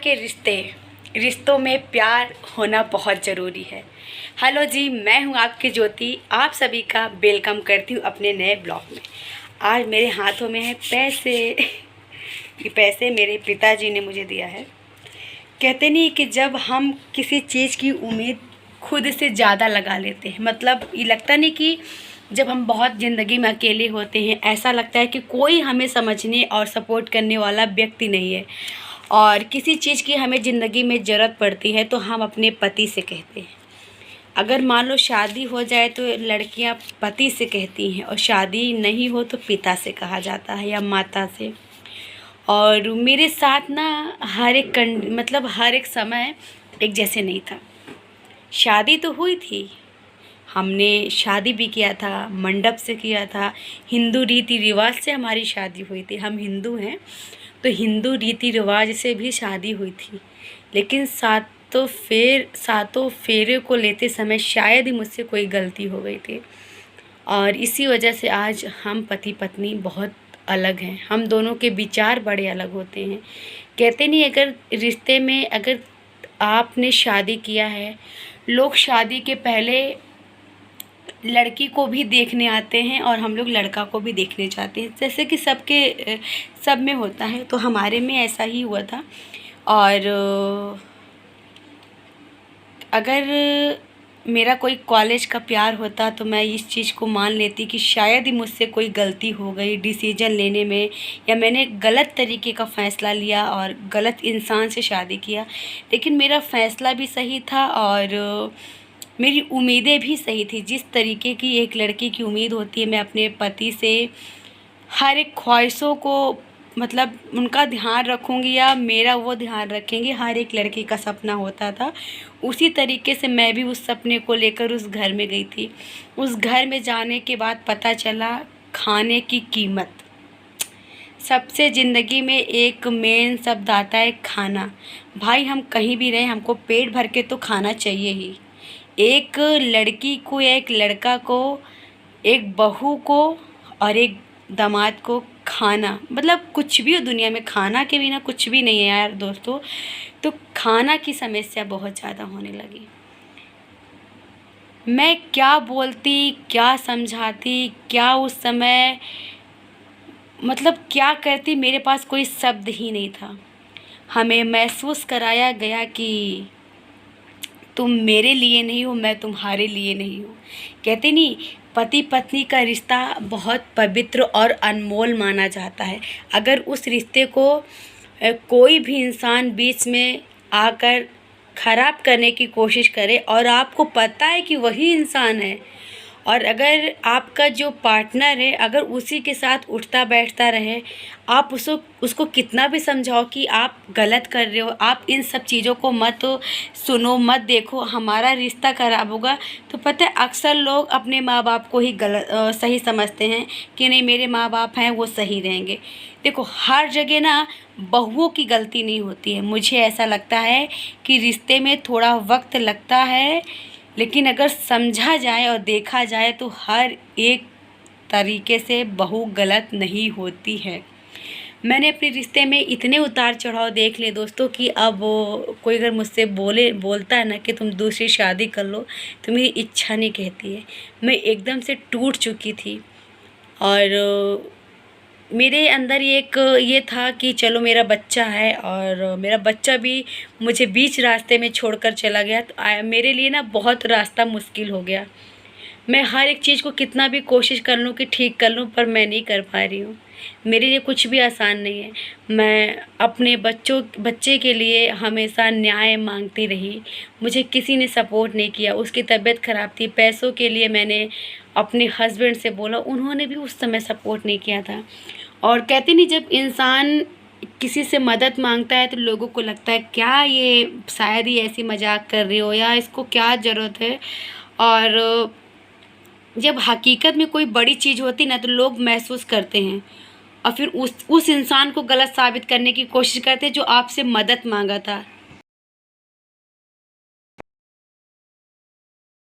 के रिश्तों में प्यार होना बहुत ज़रूरी है। हेलो जी, मैं हूं आपकी ज्योति। आप सभी का वेलकम करती हूं अपने नए ब्लॉग में। आज मेरे हाथों में है पैसे। ये पैसे मेरे पिताजी ने मुझे दिया है। कहते नहीं कि जब हम किसी चीज़ की उम्मीद खुद से ज़्यादा लगा लेते हैं, मतलब ये लगता नहीं कि जब हम बहुत ज़िंदगी में अकेले होते हैं ऐसा लगता है कि कोई हमें समझने और सपोर्ट करने वाला व्यक्ति नहीं है, और किसी चीज़ की हमें ज़िंदगी में ज़रूरत पड़ती है तो हम अपने पति से कहते हैं। अगर मान लो शादी हो जाए तो लड़कियां पति से कहती हैं, और शादी नहीं हो तो पिता से कहा जाता है या माता से। और मेरे साथ ना हर एक समय एक जैसे नहीं था। शादी तो हुई थी, हमने शादी भी किया था, मंडप से किया था, हिंदू रीति रिवाज से हमारी शादी हुई थी। हम हिंदू हैं तो हिंदू रीति रिवाज से भी शादी हुई थी। लेकिन सातों फेरे को लेते समय शायद ही मुझसे कोई गलती हो गई थी, और इसी वजह से आज हम पति पत्नी बहुत अलग हैं। हम दोनों के विचार बड़े अलग होते हैं। कहते नहीं, अगर रिश्ते में अगर आपने शादी किया है, लोग शादी के पहले लड़की को भी देखने आते हैं और हम लोग लड़का को भी देखने जाते हैं, जैसे कि सब में होता है। तो हमारे में ऐसा ही हुआ था। और अगर मेरा कोई कॉलेज का प्यार होता तो मैं इस चीज़ को मान लेती कि शायद ही मुझसे कोई गलती हो गई डिसीजन लेने में, या मैंने गलत तरीके का फ़ैसला लिया और गलत इंसान से शादी किया। लेकिन मेरा फ़ैसला भी सही था और मेरी उम्मीदें भी सही थी। जिस तरीके की एक लड़की की उम्मीद होती है, मैं अपने पति से हर एक ख्वाहिशों को मतलब उनका ध्यान रखूँगी या मेरा वो ध्यान रखेंगे, हर एक लड़की का सपना होता था। उसी तरीके से मैं भी उस सपने को लेकर उस घर में गई थी। उस घर में जाने के बाद पता चला खाने की कीमत। सबसे ज़िंदगी में एक मेन शब्द आता है खाना। भाई, हम कहीं भी रहें, हमको पेट भर के तो खाना चाहिए ही। एक लड़की को या एक लड़का को, एक बहू को और एक दामाद को खाना, मतलब कुछ भी हो दुनिया में, खाना के बिना कुछ भी नहीं है यार दोस्तों। तो खाना की समस्या बहुत ज़्यादा होने लगी। मैं क्या बोलती, क्या समझाती, क्या उस समय मतलब क्या करती, मेरे पास कोई शब्द ही नहीं था। हमें महसूस कराया गया कि तुम मेरे लिए नहीं हो, मैं तुम्हारे लिए नहीं हूँ। कहते नहीं, पति पत्नी का रिश्ता बहुत पवित्र और अनमोल माना जाता है। अगर उस रिश्ते को कोई भी इंसान बीच में आकर ख़राब करने की कोशिश करे और आपको पता है कि वही इंसान है, और अगर आपका जो पार्टनर है अगर उसी के साथ उठता बैठता रहे, आप उसको कितना भी समझाओ कि आप गलत कर रहे हो, आप इन सब चीज़ों को मत सुनो, मत देखो, हमारा रिश्ता ख़राब होगा, तो पता है अक्सर लोग अपने माँ बाप को ही सही समझते हैं कि नहीं, मेरे माँ बाप हैं वो सही रहेंगे। देखो, हर जगह ना बहुओं की गलती नहीं होती है। मुझे ऐसा लगता है कि रिश्ते में थोड़ा वक्त लगता है, लेकिन अगर समझा जाए और देखा जाए तो हर एक तरीके से बहू गलत नहीं होती है। मैंने अपने रिश्ते में इतने उतार चढ़ाव देख लिए दोस्तों कि अब कोई अगर मुझसे बोलता है ना कि तुम दूसरी शादी कर लो, तो मेरी इच्छा नहीं कहती है। मैं एकदम से टूट चुकी थी, और मेरे अंदर ये था कि चलो मेरा बच्चा है, और मेरा बच्चा भी मुझे बीच रास्ते में छोड़कर चला गया, तो मेरे लिए ना बहुत रास्ता मुश्किल हो गया। मैं हर एक चीज़ को कितना भी कोशिश कर लूँ कि ठीक कर लूँ, पर मैं नहीं कर पा रही हूँ। मेरे लिए कुछ भी आसान नहीं है। मैं अपने बच्चे के लिए हमेशा न्याय मांगती रही। मुझे किसी ने सपोर्ट नहीं किया। उसकी तबीयत ख़राब थी, पैसों के लिए मैंने अपने हस्बैंड से बोला, उन्होंने भी उस समय सपोर्ट नहीं किया था। और कहते नहीं, जब इंसान किसी से मदद मांगता है तो लोगों को लगता है क्या ये शायद ही ऐसी मजाक कर रही हो, या इसको क्या ज़रूरत है। और जब हकीकत में कोई बड़ी चीज़ होती ना तो लोग महसूस करते हैं, और फिर उस इंसान को गलत साबित करने की कोशिश करते हैं जो आपसे मदद मांगा था।